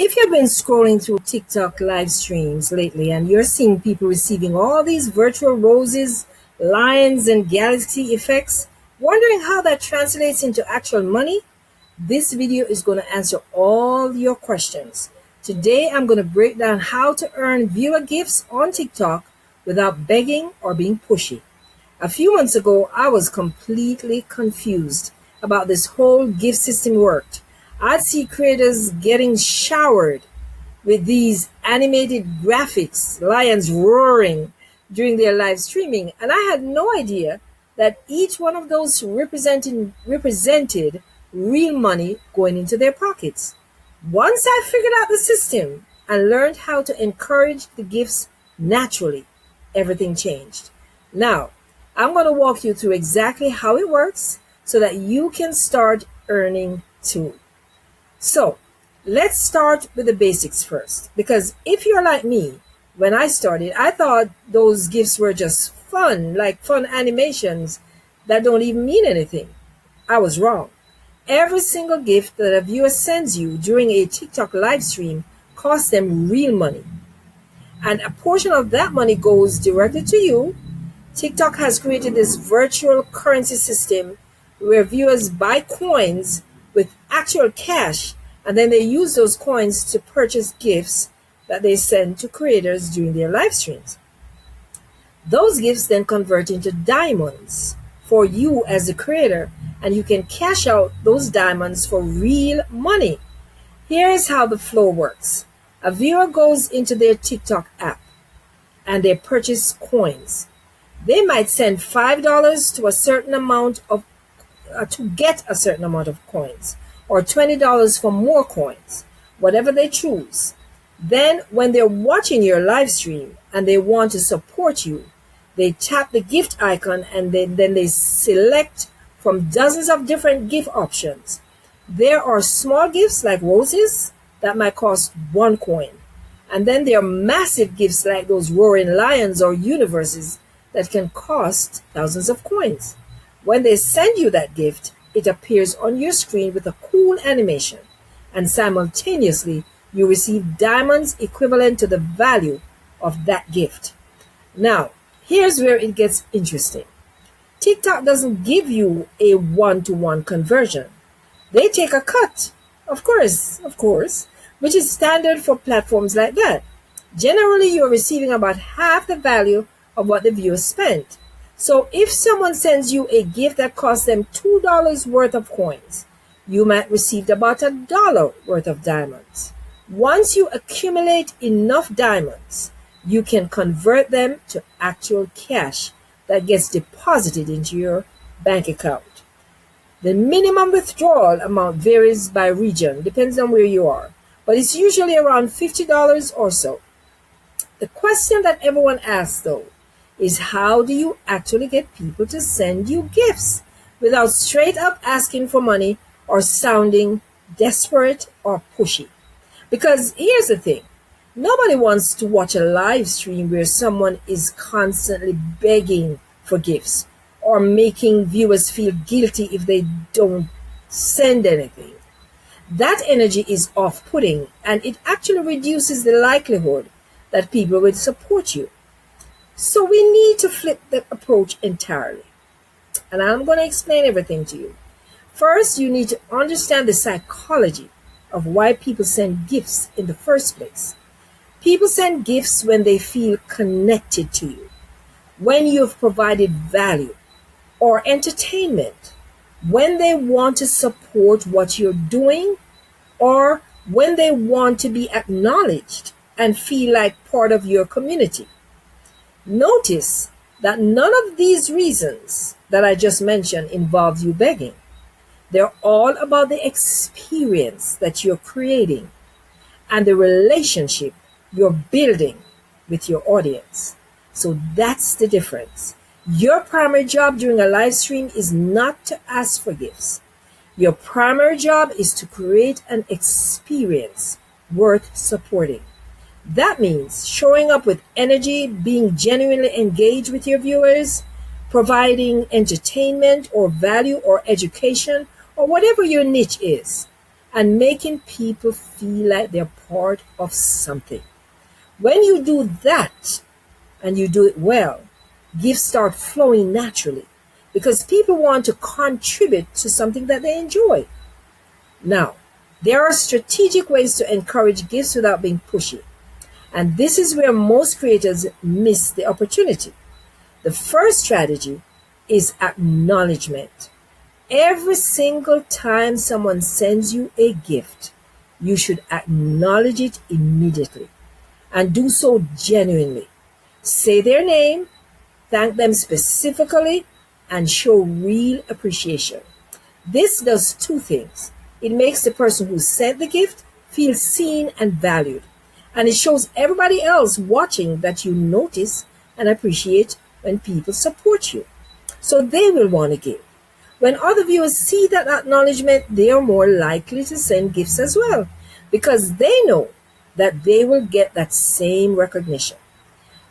If you've been scrolling through TikTok live streams lately and you're seeing people receiving all these virtual roses, lions, and galaxy effects, wondering how that translates into actual money, this video is going to answer all your questions. Today, I'm going to break down how to earn viewer gifts on TikTok without begging or being pushy. A few months ago, I was completely confused about this whole gift system worked. I'd see creators getting showered with these animated graphics, lions roaring during their live streaming, and I had no idea that each one of those represented real money going into their pockets. Once I figured out the system and learned how to encourage the gifts naturally, everything changed. Now, I'm going to walk you through exactly how it works so that you can start earning too. So, let's start with the basics first, because if you're like me, when I started, I thought those gifts were just fun, like fun animations that don't even mean anything. I was wrong. Every single gift that a viewer sends you during a TikTok live stream costs them real money. And a portion of that money goes directly to you. TikTok has created this virtual currency system where viewers buy coins with actual cash, and then they use those coins to purchase gifts that they send to creators during their live streams. Those gifts then convert into diamonds for you as a creator, and you can cash out those diamonds for real money. Here's how the flow works. A viewer goes into their TikTok app and they purchase coins. They might send $5 to a certain amount of to get a certain amount of coins, or $20 for more coins, whatever they choose. Then, when they're watching your live stream and they want to support you, they tap the gift icon and then they select from dozens of different gift options. There are small gifts like roses that might cost one coin. And then there are massive gifts like those roaring lions or universes that can cost thousands of coins. When they send you that gift, it appears on your screen with a cool animation, and simultaneously you receive diamonds equivalent to the value of that gift. Now, here's where it gets interesting. TikTok doesn't give you a one-to-one conversion. They take a cut, of course, which is standard for platforms like that. Generally, you're receiving about half the value of what the viewer spent. So if someone sends you a gift that costs them $2 worth of coins, you might receive about $1 worth of diamonds. Once you accumulate enough diamonds, you can convert them to actual cash that gets deposited into your bank account. The minimum withdrawal amount varies by region, depends on where you are, but it's usually around $50 or so. The question that everyone asks, though, is how do you actually get people to send you gifts without straight up asking for money or sounding desperate or pushy? Because here's the thing, nobody wants to watch a live stream where someone is constantly begging for gifts or making viewers feel guilty if they don't send anything. That energy is off-putting, and it actually reduces the likelihood that people will support you. So we need to flip the approach entirely. And I'm going to explain everything to you. First, you need to understand the psychology of why people send gifts in the first place. People send gifts when they feel connected to you, when you've provided value or entertainment, when they want to support what you're doing, or when they want to be acknowledged and feel like part of your community. Notice that none of these reasons that I just mentioned involve you begging. They're all about the experience that you're creating and the relationship you're building with your audience. So that's the difference. Your primary job during a live stream is not to ask for gifts. Your primary job is to create an experience worth supporting. That means showing up with energy, being genuinely engaged with your viewers, providing entertainment or value or education or whatever your niche is. and making people feel like they're part of something. When you do that and you do it well, gifts start flowing naturally because people want to contribute to something that they enjoy. Now, there are strategic ways to encourage gifts without being pushy, and this is where most creators miss the opportunity. The first strategy is acknowledgement. Every single time someone sends you a gift, you should acknowledge it immediately and do so genuinely. Say their name, thank them specifically, and show real appreciation. This does two things. It makes the person who sent the gift feel seen and valued, and it shows everybody else watching that you notice and appreciate when people support you. So they will want to give. When other viewers see that acknowledgement, they are more likely to send gifts as well because they know that they will get that same recognition.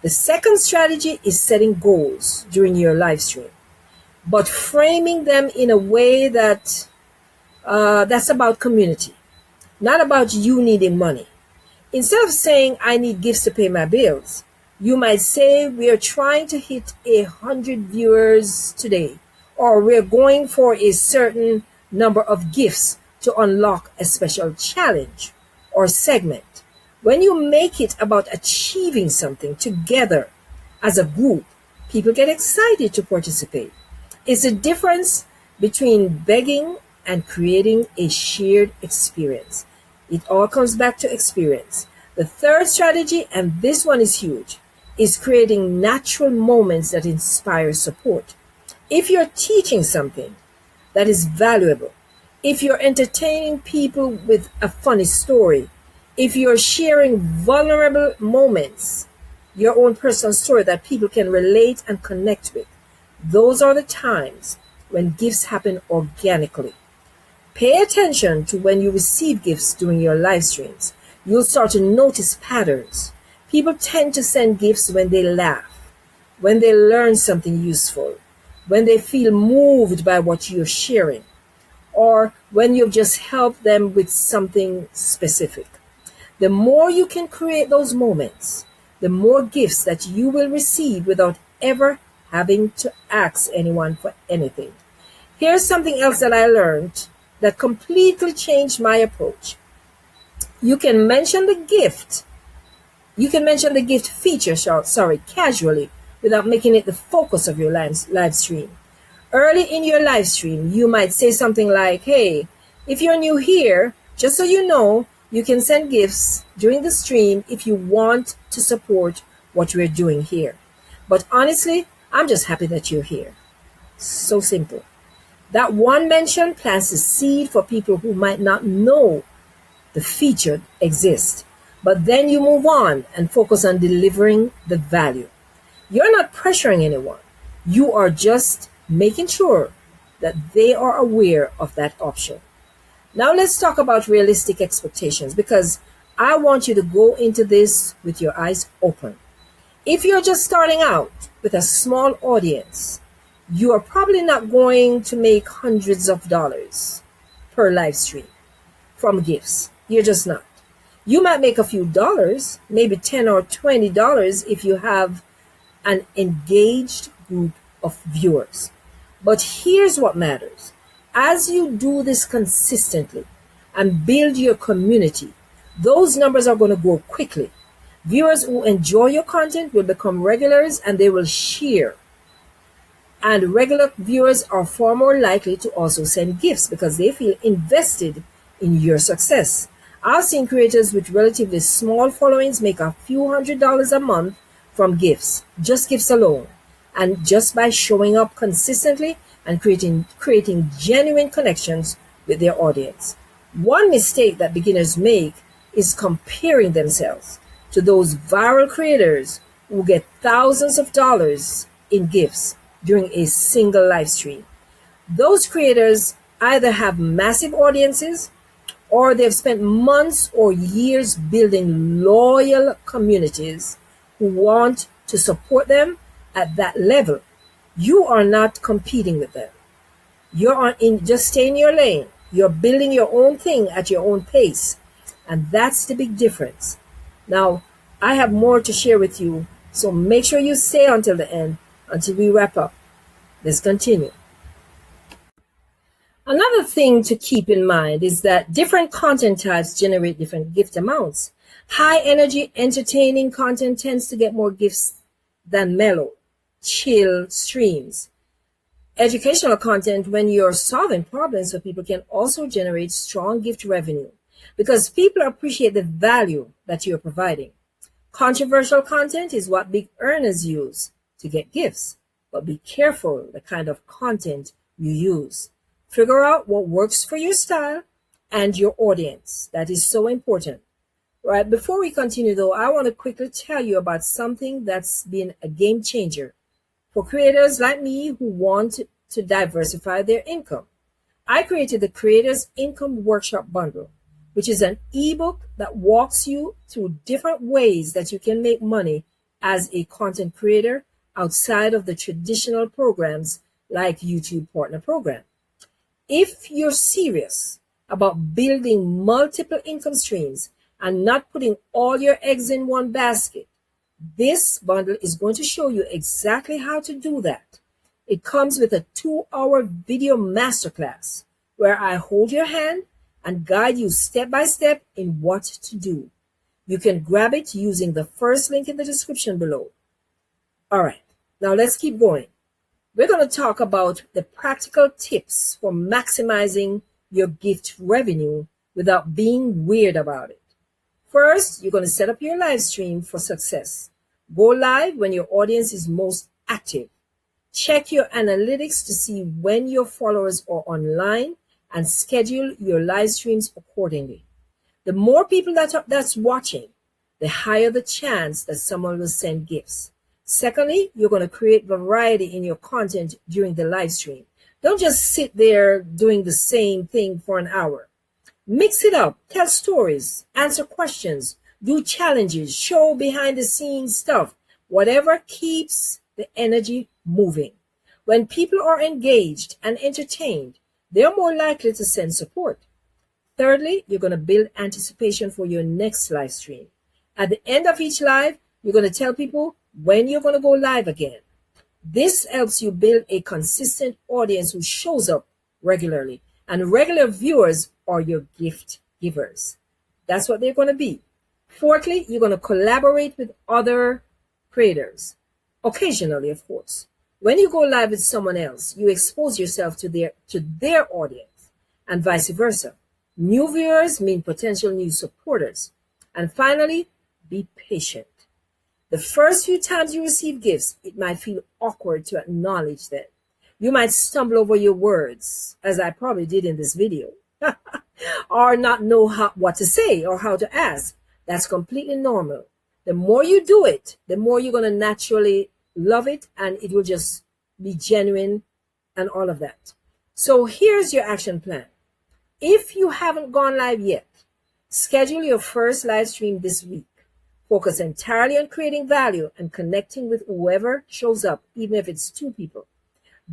The second strategy is setting goals during your live stream, but framing them in a way that's about community, not about you needing money. Instead of saying, I need gifts to pay my bills, you might say, we are trying to hit 100 viewers today, or we're going for a certain number of gifts to unlock a special challenge or segment. When you make it about achieving something together as a group, people get excited to participate. It's the difference between begging and creating a shared experience. It all comes back to experience. The third strategy, and this one is huge, is creating natural moments that inspire support. If you're teaching something that is valuable, if you're entertaining people with a funny story, if you're sharing vulnerable moments, your own personal story that people can relate and connect with, those are the times when gifts happen organically. Pay attention to when you receive gifts during your live streams. You'll start to notice patterns. People tend to send gifts when they laugh, when they learn something useful, when they feel moved by what you're sharing, or when you've just helped them with something specific. The more you can create those moments, the more gifts that you will receive without ever having to ask anyone for anything. Here's something else that I learned that completely changed my approach. You can mention the gift. You can mention the gift feature, casually without making it the focus of your live stream. Early in your live stream, you might say something like, hey, if you're new here, just so you know, you can send gifts during the stream if you want to support what we're doing here. But honestly, I'm just happy that you're here. So simple. That one mention plants a seed for people who might not know the feature exists. But then you move on and focus on delivering the value. You're not pressuring anyone. You are just making sure that they are aware of that option. Now let's talk about realistic expectations because I want you to go into this with your eyes open. If you're just starting out with a small audience, you are probably not going to make hundreds of dollars per live stream from gifts. You're just not. You might make a few dollars, maybe $10 or $20 if you have an engaged group of viewers. But here's what matters. As you do this consistently and build your community, those numbers are going to grow quickly. Viewers who enjoy your content will become regulars and they will share. And regular viewers are far more likely to also send gifts because they feel invested in your success. I've seen creators with relatively small followings make a few $100s a month from gifts, just gifts alone, and just by showing up consistently and creating genuine connections with their audience. One mistake that beginners make is comparing themselves to those viral creators who get thousands of dollars in gifts during a single live stream. Those creators either have massive audiences or they've spent months or years building loyal communities who want to support them at that level. You are not competing with them. Just stay in your lane. You're building your own thing at your own pace. And that's the big difference. Now, I have more to share with you, so make sure you stay until the end, until we wrap up. Let's continue. Another thing to keep in mind is that different content types generate different gift amounts. High energy, entertaining content tends to get more gifts than mellow, chill streams. Educational content, when you're solving problems for people, can also generate strong gift revenue because people appreciate the value that you're providing. Controversial content is what big earners use to get gifts, but be careful the kind of content you use. Figure out what works for your style and your audience. That is so important. Right, before we continue though, I want to quickly tell you about something that's been a game changer for creators like me who want to diversify their income. I created the Creators Income Workshop Bundle, which is an ebook that walks you through different ways that you can make money as a content creator outside of the traditional programs like YouTube Partner Program. If you're serious about building multiple income streams and not putting all your eggs in one basket, this bundle is going to show you exactly how to do that. It comes with a 2-hour video masterclass where I hold your hand and guide you step by step in what to do. You can grab it using the first link in the description below. All right, now let's keep going. We're going to talk about the practical tips for maximizing your gift revenue without being weird about it. First, you're going to set up your live stream for success. Go live when your audience is most active. Check your analytics to see when your followers are online and schedule your live streams accordingly. The more people that's watching, the higher the chance that someone will send gifts. Secondly, you're going to create variety in your content during the live stream. Don't just sit there doing the same thing for an hour. Mix it up, tell stories, answer questions, do challenges, show behind the scenes stuff, whatever keeps the energy moving. When people are engaged and entertained, they're more likely to send support. Thirdly, you're going to build anticipation for your next live stream. At the end of each live, you're going to tell people when you're going to go live again. This helps you build a consistent audience who shows up regularly, and regular viewers are your gift givers. That's what they're going to be. Fourthly, you're going to collaborate with other creators, occasionally, of course. When you go live with someone else, you expose yourself to their audience, and vice versa. New viewers mean potential new supporters. And finally, be patient. The first few times you receive gifts, it might feel awkward to acknowledge them. You might stumble over your words, as I probably did in this video, or not know what to say or how to ask. That's completely normal. The more you do it, the more you're going to naturally love it, and it will just be genuine and all of that. So here's your action plan. If you haven't gone live yet, schedule your first live stream this week. Focus entirely on creating value and connecting with whoever shows up, even if it's 2 people.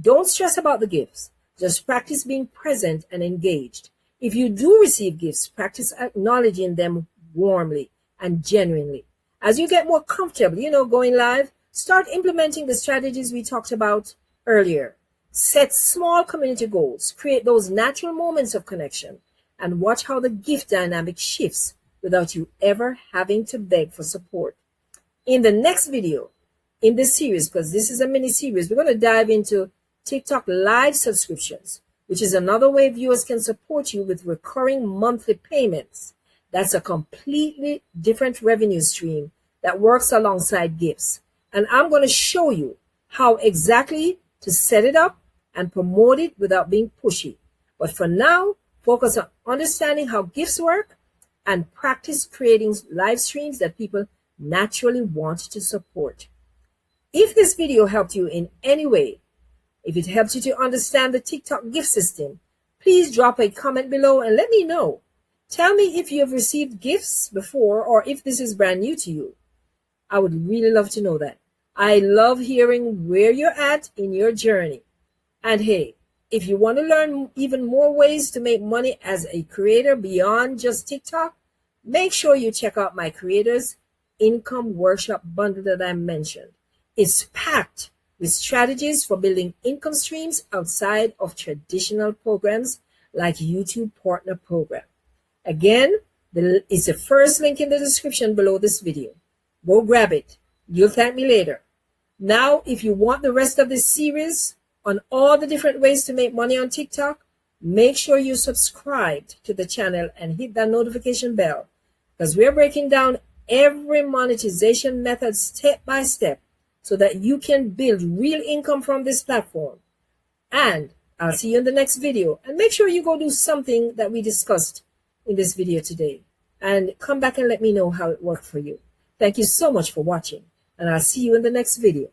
Don't stress about the gifts. Just practice being present and engaged. If you do receive gifts, practice acknowledging them warmly and genuinely. As you get more comfortable, going live, start implementing the strategies we talked about earlier. Set small community goals. Create those natural moments of connection and watch how the gift dynamic shifts without you ever having to beg for support. In the next video, in this series, because this is a mini series, we're going to dive into TikTok live subscriptions, which is another way viewers can support you with recurring monthly payments. That's a completely different revenue stream that works alongside gifts. And I'm going to show you how exactly to set it up and promote it without being pushy. But for now, focus on understanding how gifts work and practice creating live streams that people naturally want to support. If this video helped you in any way, if it helps you to understand the TikTok gift system, please drop a comment below and let me know. Tell me if you have received gifts before or if this is brand new to you. I would really love to know that. I love hearing where you're at in your journey. And hey, If you want to learn even more ways to make money as a creator beyond just TikTok, make sure you check out my Creators Income Workshop bundle that I mentioned. It's packed with strategies for building income streams outside of traditional programs like YouTube Partner Program. Again, it's the first link in the description below this video. Go grab it. You'll thank me later. Now, if you want the rest of this series on all the different ways to make money on TikTok, make sure you subscribe to the channel and hit that notification bell, because we're breaking down every monetization method step by step so that you can build real income from this platform. And I'll see you in the next video. And make sure you go do something that we discussed in this video today. And come back and let me know how it worked for you. Thank you so much for watching. And I'll see you in the next video.